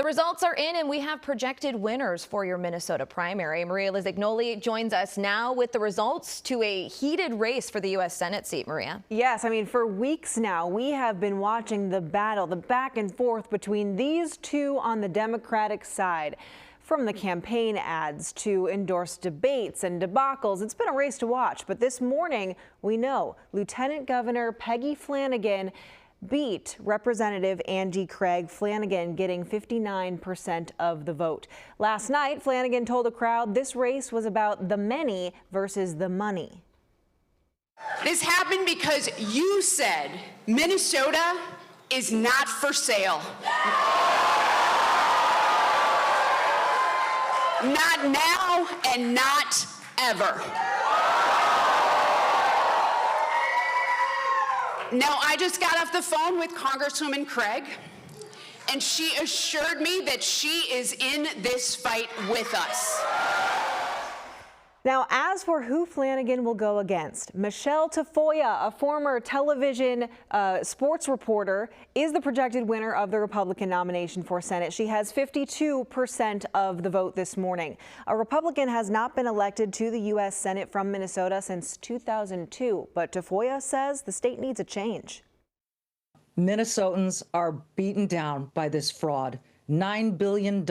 The results are in, and we have projected winners for your Minnesota primary. Maria Lizignoli joins us now with the results to a heated race for the U.S. Senate seat. Maria. Yes, I mean, for weeks now, we have been watching the battle, the back and forth between these two on the Democratic side. From the campaign ads to endorsed debates and debacles, it's been a race to watch. But this morning, we know Lieutenant Governor Peggy Flanagan beat Representative Angie Craig. Flanagan getting 59% of the vote. Last night, Flanagan told the crowd this race was about the many versus the money. This happened because you said Minnesota is not for sale. Not now and not ever. Now, I just got off the phone with Congresswoman Craig, and she assured me that she is in this fight with us. Now, as for who Flanagan will go against, Michelle Tafoya, a former television sports reporter, is the projected winner of the Republican nomination for Senate. She has 52% of the vote this morning. A Republican has not been elected to the U.S. Senate from Minnesota since 2002, but Tafoya says the state needs a change. Minnesotans are beaten down by this fraud. $9 billion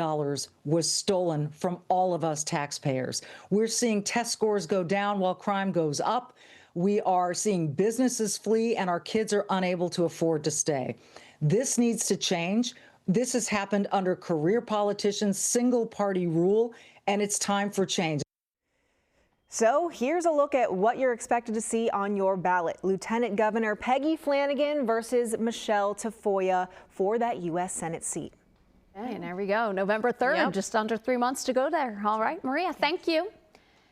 was stolen from all of us taxpayers. We're seeing test scores go down while crime goes up. We are seeing businesses flee, and our kids are unable to afford to stay. This needs to change. This has happened under career politicians, single party rule, and it's time for change. So here's a look at what you're expected to see on your ballot. Lieutenant Governor Peggy Flanagan versus Michelle Tafoya for that U.S. Senate seat. Okay, and there we go. November 3rd, just under 3 months to go there. All right, Maria, thank you.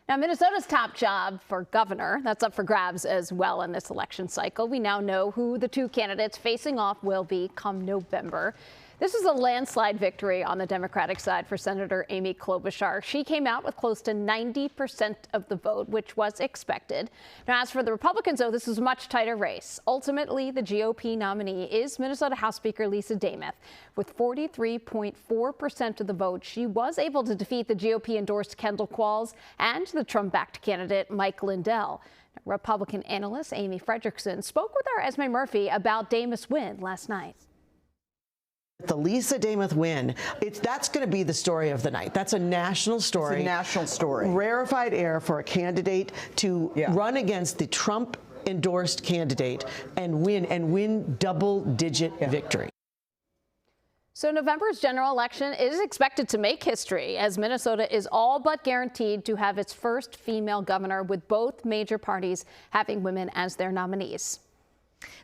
Now, Minnesota's top job for governor, that's up for grabs as well in this election cycle. We now know who the two candidates facing off will be come November. This is a landslide victory on the Democratic side for Senator Amy Klobuchar. She came out with close to 90% of the vote, which was expected. Now, as for the Republicans, though, this is a much tighter race. Ultimately, the GOP nominee is Minnesota House Speaker Lisa Demuth. With 43.4% of the vote, she was able to defeat the GOP-endorsed Kendall Qualls and the Trump-backed candidate Mike Lindell. Republican analyst Amy Fredrickson spoke with our Esme Murphy about Demuth's win last night. The Lisa Demuth win, that's going to be the story of the night. That's a national story. It's a national story. Rarefied air for a candidate to run against the Trump-endorsed candidate and win double-digit victory. So November's general election is expected to make history, as Minnesota is all but guaranteed to have its first female governor, with both major parties having women as their nominees.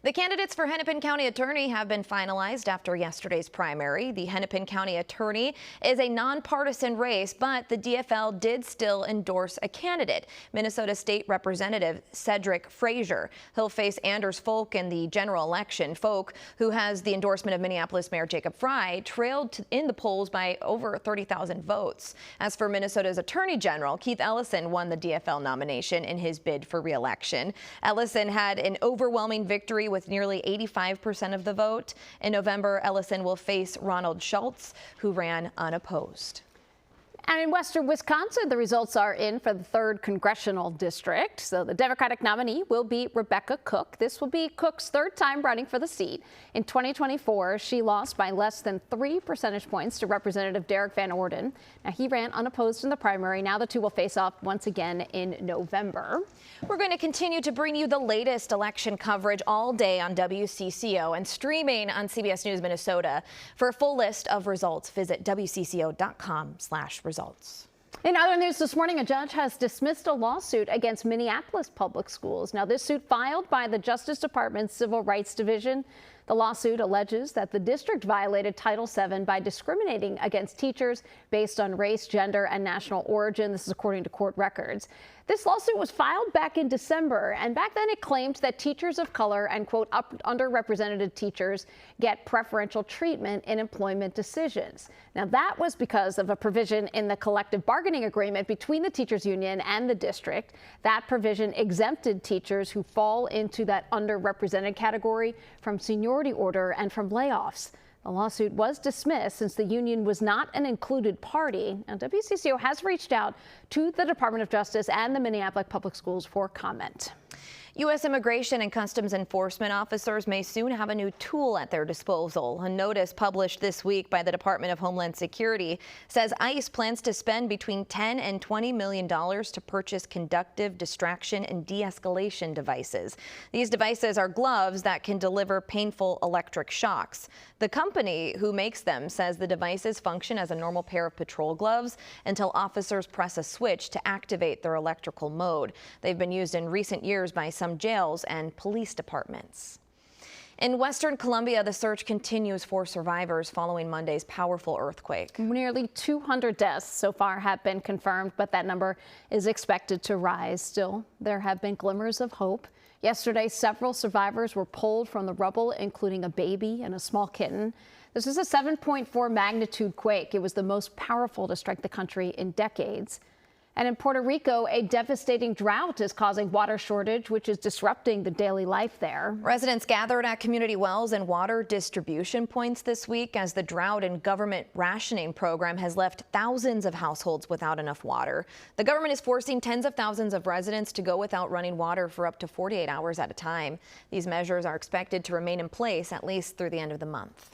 The candidates for Hennepin County Attorney have been finalized after yesterday's primary. The Hennepin County Attorney is a nonpartisan race, but the DFL did still endorse a candidate, Minnesota State Representative Cedric Frazier. He'll face Anders Folk in the general election. Folk, who has the endorsement of Minneapolis Mayor Jacob Frey, trailed in the polls by over 30,000 votes. As for Minnesota's Attorney General, Keith Ellison won the DFL nomination in his bid for re-election. Ellison had an overwhelming victory with nearly 85% of the vote. In November, Ellison will face Ronald Schultz, who ran unopposed. And in western Wisconsin, the results are in for the 3rd congressional district. So the Democratic nominee will be Rebecca Cook. This will be Cook's 3rd time running for the seat. In 2024, she lost by less than 3 percentage points to Representative Derek Van Orden. Now, he ran unopposed in the primary. Now the two will face off once again in November. We're going to continue to bring you the latest election coverage all day on WCCO and streaming on CBS News Minnesota. For a full list of results, visit WCCO.com/results. In other news this morning, a judge has dismissed a lawsuit against Minneapolis Public Schools. Now, this suit filed by the Justice Department's Civil Rights Division. The lawsuit alleges that the district violated Title VII by discriminating against teachers based on race, gender, and national origin. This is according to court records. This lawsuit was filed back in December, and back then it claimed that teachers of color and, quote, underrepresented teachers get preferential treatment in employment decisions. Now, that was because of a provision in the collective bargaining agreement between the teachers union and the district. That provision exempted teachers who fall into that underrepresented category from seniority order and from layoffs. The lawsuit was dismissed since the union was not an included party. Now, WCCO has reached out to the Department of Justice and the Minneapolis Public Schools for comment. U.S. Immigration and Customs Enforcement officers may soon have a new tool at their disposal. A notice published this week by the Department of Homeland Security says ICE plans to spend between $10 and $20 million to purchase conductive distraction and de-escalation devices. These devices are gloves that can deliver painful electric shocks. The company who makes them says the devices function as a normal pair of patrol gloves until officers press a switch to activate their electrical mode. They've been used in recent years by some jails and police departments. In Western Colombia, the search continues for survivors following Monday's powerful earthquake. Nearly 200 deaths so far have been confirmed, but that number is expected to rise. Still, there have been glimmers of hope. Yesterday, several survivors were pulled from the rubble, including a baby and a small kitten. This is a 7.4 magnitude quake. It was the most powerful to strike the country in decades. And in Puerto Rico, a devastating drought is causing water shortage, which is disrupting the daily life there. Residents gathered at community wells and water distribution points this week as the drought and government rationing program has left thousands of households without enough water. The government is forcing tens of thousands of residents to go without running water for up to 48 hours at a time. These measures are expected to remain in place at least through the end of the month.